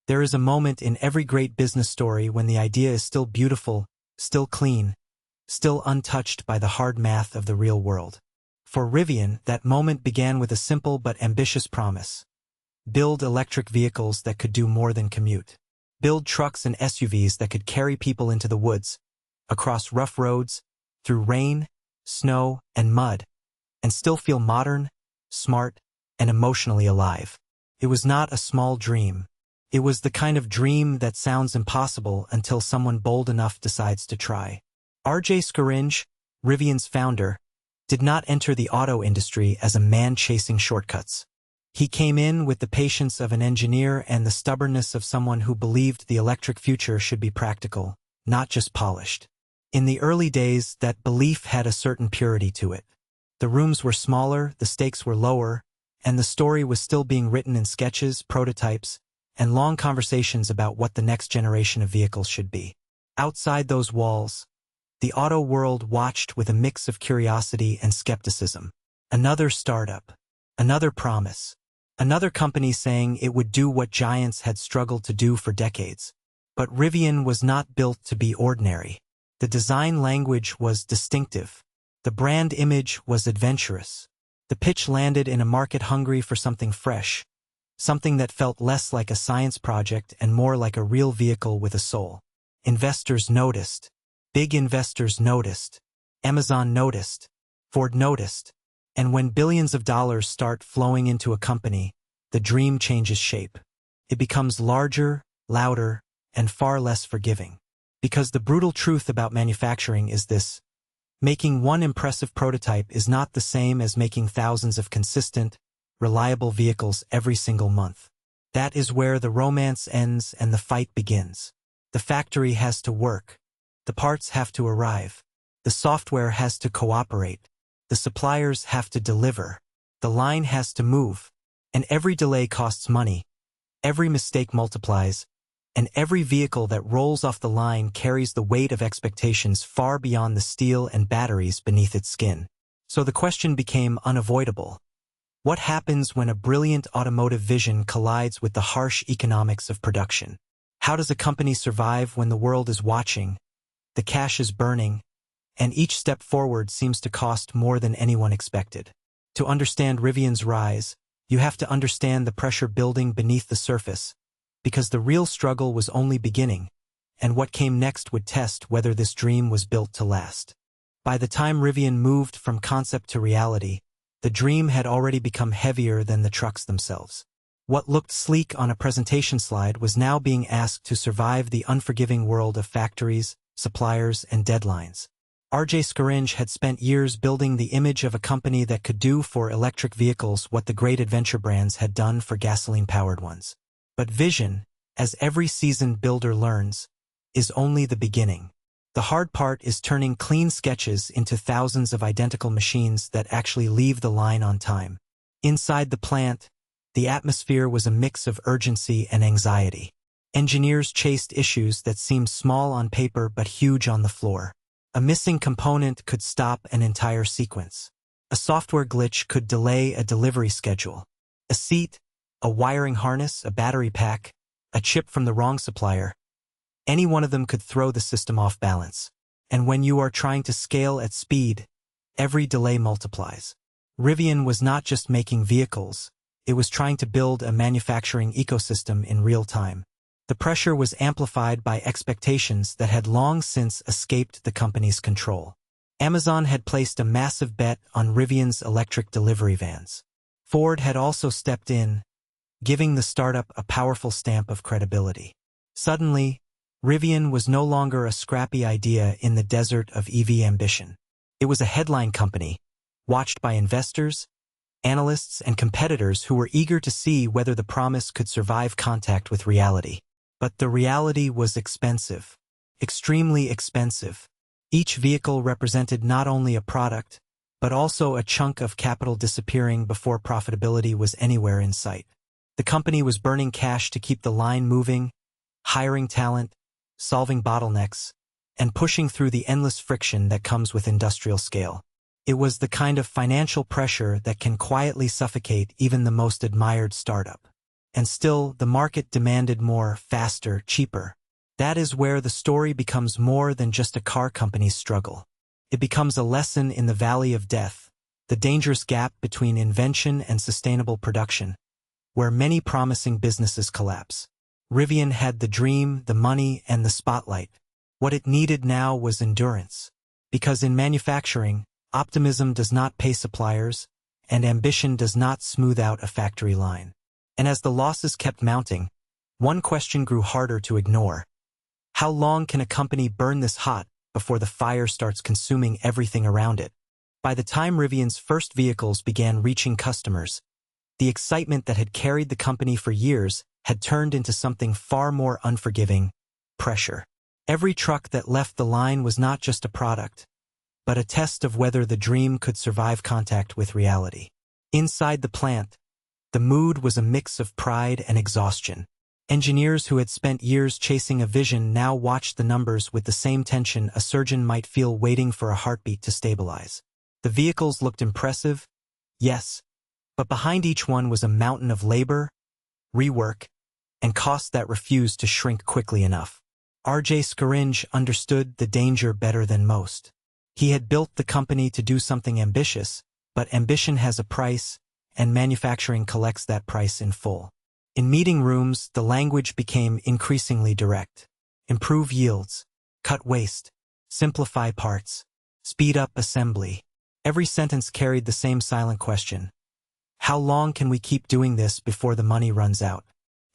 There is a moment in every great business story when the idea is still beautiful, still clean, still untouched by the hard math of the real world. For Rivian, that moment began with a simple but ambitious promise. Build electric vehicles that could do more than commute. Build trucks and SUVs that could carry people into the woods, across rough roads, through rain, snow, and mud, and still feel modern, smart, and emotionally alive. It was not a small dream. It was the kind of dream that sounds impossible until someone bold enough decides to try. R.J. Scaringe, Rivian's founder, did not enter the auto industry as a man chasing shortcuts. He came in with the patience of an engineer and the stubbornness of someone who believed the electric future should be practical, not just polished. In the early days, that belief had a certain purity to it. The rooms were smaller, the stakes were lower, and the story was still being written in sketches, prototypes, and long conversations about what the next generation of vehicles should be. Outside those walls, the auto world watched with a mix of curiosity and skepticism. Another startup, another promise, another company saying it would do what giants had struggled to do for decades. But Rivian was not built to be ordinary. The design language was distinctive. The brand image was adventurous. The pitch landed in a market hungry for something fresh, something that felt less like a science project and more like a real vehicle with a soul. Investors noticed. Big investors noticed. Amazon noticed. Ford noticed. And when billions of dollars start flowing into a company, the dream changes shape. It becomes larger, louder, and far less forgiving. Because the brutal truth about manufacturing is this: making one impressive prototype is not the same as making thousands of consistent, reliable vehicles every single month. That is where the romance ends and the fight begins. The factory has to work. The parts have to arrive. The software has to cooperate. The suppliers have to deliver. The line has to move. And every delay costs money. Every mistake multiplies. And every vehicle that rolls off the line carries the weight of expectations far beyond the steel and batteries beneath its skin. So the question became unavoidable. What happens when a brilliant automotive vision collides with the harsh economics of production? How does a company survive when the world is watching, the cash is burning, and each step forward seems to cost more than anyone expected? To understand Rivian's rise, you have to understand the pressure building beneath the surface, because the real struggle was only beginning, and what came next would test whether this dream was built to last. By the time Rivian moved from concept to reality, the dream had already become heavier than the trucks themselves. What looked sleek on a presentation slide was now being asked to survive the unforgiving world of factories, suppliers, and deadlines. R.J. Scaringe had spent years building the image of a company that could do for electric vehicles what the great adventure brands had done for gasoline-powered ones. But vision, as every seasoned builder learns, is only the beginning. The hard part is turning clean sketches into thousands of identical machines that actually leave the line on time. Inside the plant, the atmosphere was a mix of urgency and anxiety. Engineers chased issues that seemed small on paper but huge on the floor. A missing component could stop an entire sequence. A software glitch could delay a delivery schedule. A seat, a wiring harness, a battery pack, a chip from the wrong supplier. Any one of them could throw the system off balance. And when you are trying to scale at speed, every delay multiplies. Rivian was not just making vehicles, it was trying to build a manufacturing ecosystem in real time. The pressure was amplified by expectations that had long since escaped the company's control. Amazon had placed a massive bet on Rivian's electric delivery vans. Ford had also stepped in, giving the startup a powerful stamp of credibility. Suddenly, Rivian was no longer a scrappy idea in the desert of EV ambition. It was a headline company, watched by investors, analysts, and competitors who were eager to see whether the promise could survive contact with reality. But the reality was expensive, extremely expensive. Each vehicle represented not only a product, but also a chunk of capital disappearing before profitability was anywhere in sight. The company was burning cash to keep the line moving, hiring talent, solving bottlenecks, and pushing through the endless friction that comes with industrial scale. It was the kind of financial pressure that can quietly suffocate even the most admired startup. And still, the market demanded more, faster, cheaper. That is where the story becomes more than just a car company's struggle. It becomes a lesson in the valley of death, the dangerous gap between invention and sustainable production, where many promising businesses collapse. Rivian had the dream, the money, and the spotlight. What it needed now was endurance. Because in manufacturing, optimism does not pay suppliers, and ambition does not smooth out a factory line. And as the losses kept mounting, one question grew harder to ignore. How long can a company burn this hot before the fire starts consuming everything around it? By the time Rivian's first vehicles began reaching customers, the excitement that had carried the company for years had turned into something far more unforgiving: pressure. Every truck that left the line was not just a product, but a test of whether the dream could survive contact with reality. Inside the plant, the mood was a mix of pride and exhaustion. Engineers who had spent years chasing a vision now watched the numbers with the same tension a surgeon might feel waiting for a heartbeat to stabilize. The vehicles looked impressive, yes, but behind each one was a mountain of labor, rework, and cost that refused to shrink quickly enough. R.J. Scaringe understood the danger better than most. He had built the company to do something ambitious, but ambition has a price, and manufacturing collects that price in full. In meeting rooms, the language became increasingly direct. Improve yields, cut waste, simplify parts, speed up assembly. Every sentence carried the same silent question. How long can we keep doing this before the money runs out?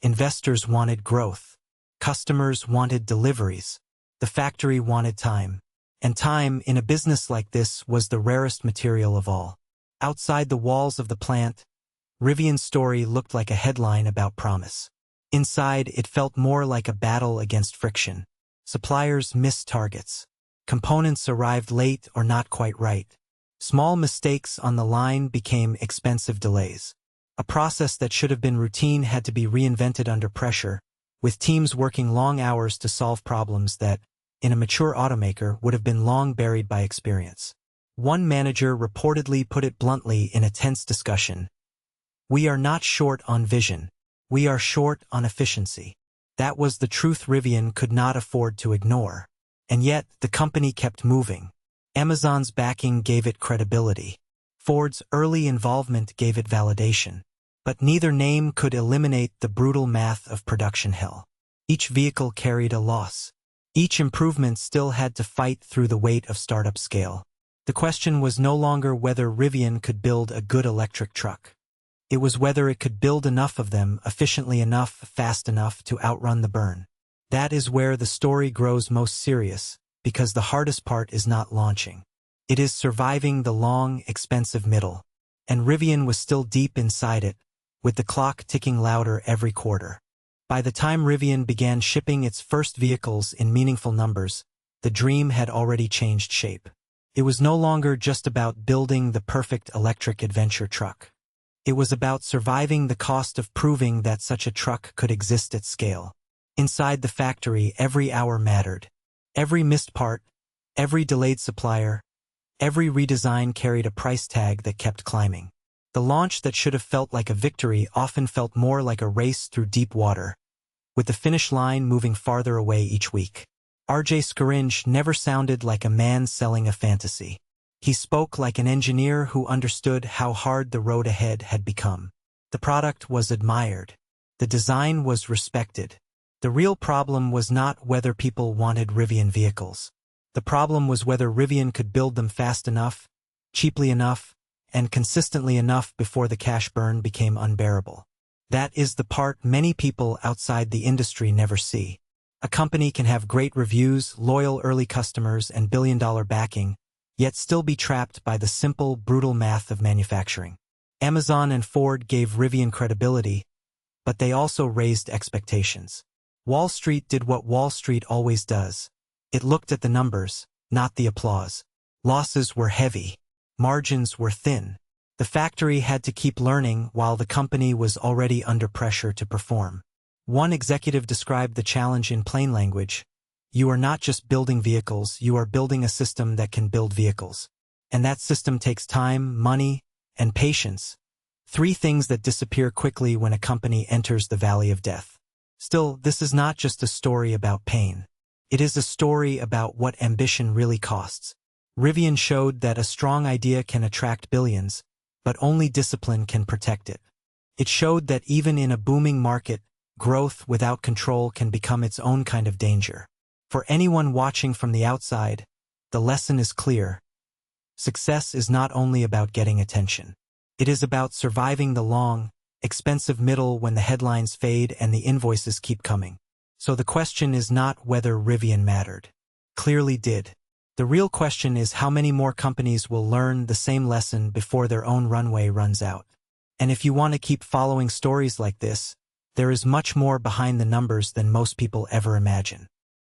Investors wanted growth. Customers wanted deliveries. The factory wanted time. And time, in a business like this, was the rarest material of all. Outside the walls of the plant, Rivian's story looked like a headline about promise. Inside, it felt more like a battle against friction. Suppliers missed targets. Components arrived late or not quite right. Small mistakes on the line became expensive delays. A process that should have been routine had to be reinvented under pressure, with teams working long hours to solve problems that, in a mature automaker, would have been long buried by experience. One manager reportedly put it bluntly in a tense discussion: "We are not short on vision. We are short on efficiency." That was the truth Rivian could not afford to ignore. And yet, the company kept moving. Amazon's backing gave it credibility. Ford's early involvement gave it validation. But neither name could eliminate the brutal math of production hell. Each vehicle carried a loss. Each improvement still had to fight through the weight of startup scale. The question was no longer whether Rivian could build a good electric truck. It was whether it could build enough of them, efficiently enough, fast enough to outrun the burn. That is where the story grows most serious, because the hardest part is not launching. It is surviving the long, expensive middle. And Rivian was still deep inside it, with the clock ticking louder every quarter. By the time Rivian began shipping its first vehicles in meaningful numbers, the dream had already changed shape. It was no longer just about building the perfect electric adventure truck. It was about surviving the cost of proving that such a truck could exist at scale. Inside the factory, every hour mattered. Every missed part, every delayed supplier, every redesign carried a price tag that kept climbing. The launch that should have felt like a victory often felt more like a race through deep water, with the finish line moving farther away each week. R.J. Scaringe never sounded like a man selling a fantasy. He spoke like an engineer who understood how hard the road ahead had become. The product was admired. The design was respected. The real problem was not whether people wanted Rivian vehicles. The problem was whether Rivian could build them fast enough, cheaply enough, and consistently enough before the cash burn became unbearable. That is the part many people outside the industry never see. A company can have great reviews, loyal early customers, and billion-dollar backing, yet still be trapped by the simple, brutal math of manufacturing. Amazon and Ford gave Rivian credibility, but they also raised expectations. Wall Street did what Wall Street always does. It looked at the numbers, not the applause. Losses were heavy. Margins were thin. The factory had to keep learning while the company was already under pressure to perform. One executive described the challenge in plain language: "You are not just building vehicles, you are building a system that can build vehicles. And that system takes time, money, and patience. 3 things that disappear quickly when a company enters the valley of death. Still, this is not just a story about pain. It is a story about what ambition really costs. Rivian showed that a strong idea can attract billions, but only discipline can protect it. It showed that even in a booming market, growth without control can become its own kind of danger. For anyone watching from the outside, the lesson is clear. Success is not only about getting attention. It is about surviving the long, expensive middle when the headlines fade and the invoices keep coming. So the question is not whether Rivian mattered. Clearly did. The real question is how many more companies will learn the same lesson before their own runway runs out. And if you want to keep following stories like this, there is much more behind the numbers than most people ever imagine.